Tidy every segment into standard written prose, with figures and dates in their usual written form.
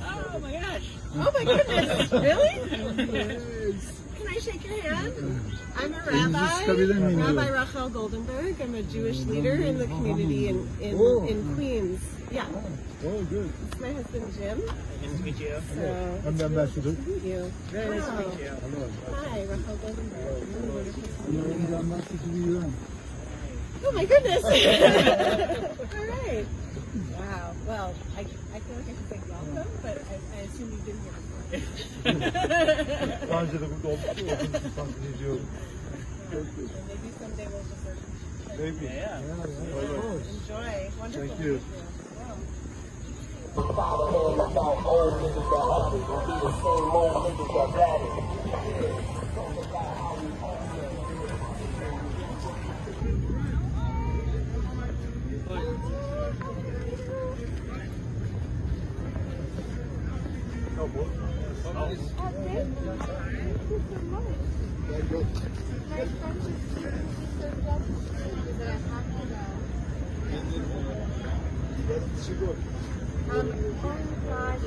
Oh my gosh. Oh my goodness. Really? Can I shake your hand? I'm a rabbi, Rabbi Rachel Goldenberg. I'm a Jewish leader in the community in Queens. Yeah. Oh, good. It's my husband Jim. Nice to meet you. So, I'm the ambassador. nice to meet you. Very nice to meet you. Hi, Rachel Goldenberg. Really wonderful to meet I'm you. the ambassador to the UN. Oh my goodness. All right. Wow. Well, I feel like I should say welcome, but I assume you've been here before. Daha önce de burada olduk. Takip ediyorum. Maybe someday we'll just Maybe. Yeah. enjoy. Wonderful. Thank you. Oh gosh,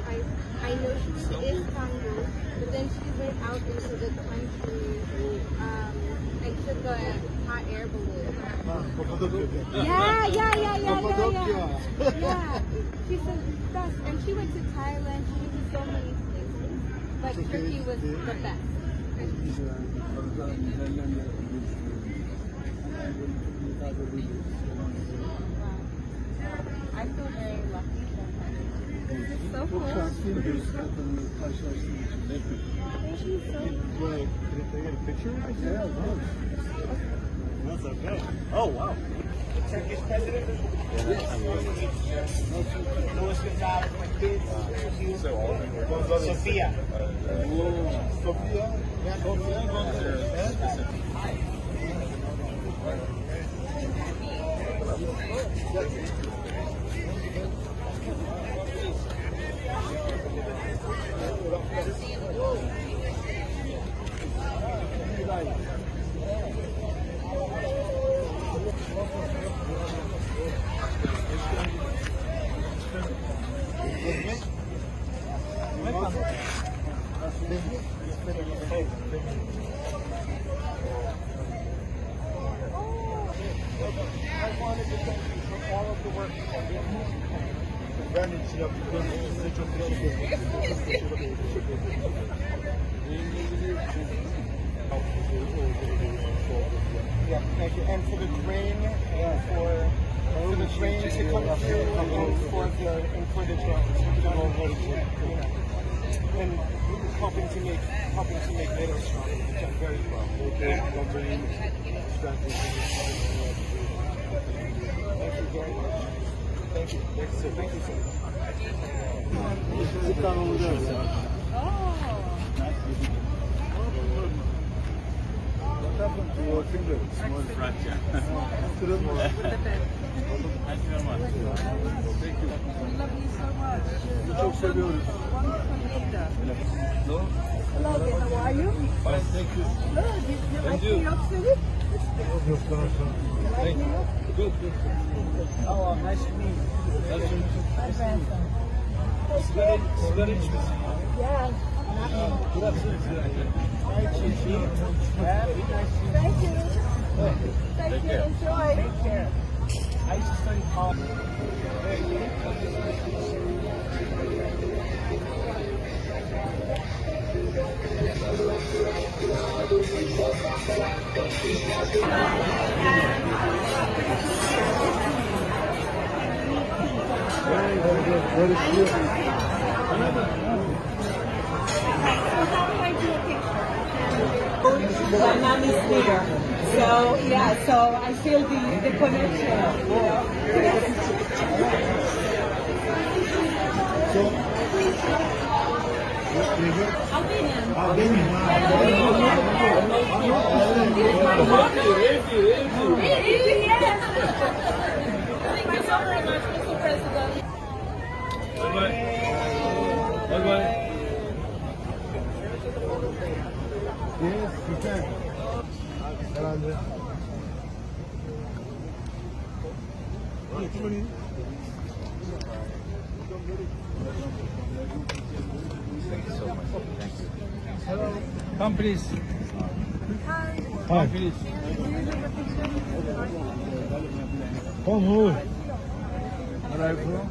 I know she's in Istanbul, but then she went out into the country and took a hot air balloon. Yeah. Yeah. She's the best. And she went to Thailand, she went to so many places. But Turkey was the best. I feel very lucky. It's so cool. Take a picture? Yeah, That's okay. Oh, wow. The Turkish president? Louis Gonzalez, my kids. Sophia. I wanted to thank you for all of the work you did. Brandon, she up to size çok Yeah, thank you. And for the train, for the train to come through and for the drones, and helping to make NATO strong, which I'm very proud of. Thank you very much. Thank you. Thank you so much. Sit down over there. What happened to your finger? Small fracture. Thank you very much. Thank you. We love you so much. Çok seviyoruz. No? Hello, how are you? Fine, thank you. Good. You like New York City? Yok, thank you. Good. Oh, nice to meet you. Nice to meet you. My grandson. Sigara içmesin. Yeah. Burası. Thank you. Thank you. Enjoy. Take care. I used to study college. My mommy's leader. So yeah, so I feel the connection. You Bye-bye. Yes, güzel. Herhalde. Come please. Hi please. Come who? Where are you from?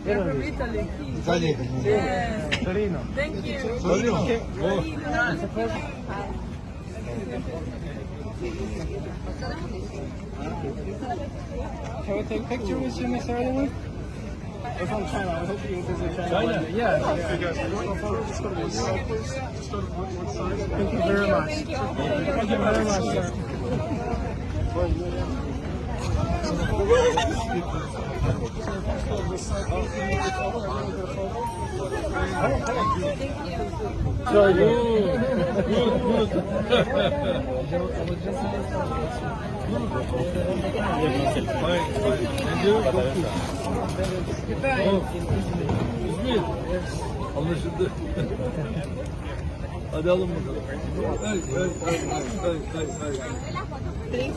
We're from Italy. Italy. Yes. Torino. Thank you. Torino. Oh. Can we take a picture with you, Mr. Erdogan? We're from China. I was hoping you would visit China. China? Yeah. Thank you very much. Thank you very much, sir. So good. Fine. And you? Oh, İzmir. Anlaşıldı. Hadi alın bakalım.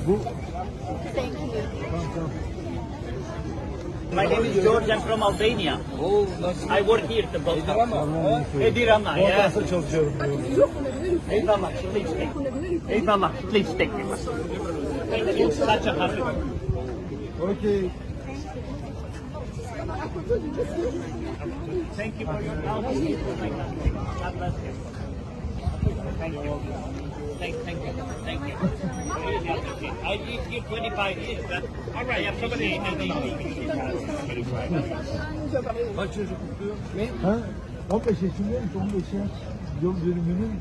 Bu. Thank you. My name is George. I'm from Albania. Oh, nasıl? I work here at the boat. Edirama. Edirama, yeah. Halkas'ta çalışıyorum. Eyvallah, please take. Eyvallah, please take me. Thank you. Such a happy. Okay. Thank you for your help. God bless you. Thank you. Thank you. Thank you. Really appreciate it. I live here 25 years. All right, I'm somebody. Kaç çocuk kutluyor? Ha? 15 yaşındayım. 15'e yıl dönümünün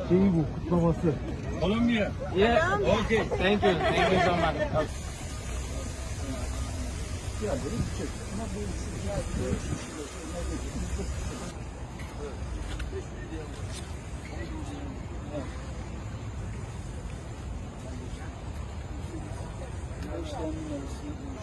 şeyi bu, kutlaması. Kolombiya. Yeah. Okay. Thank you. Thank you so much.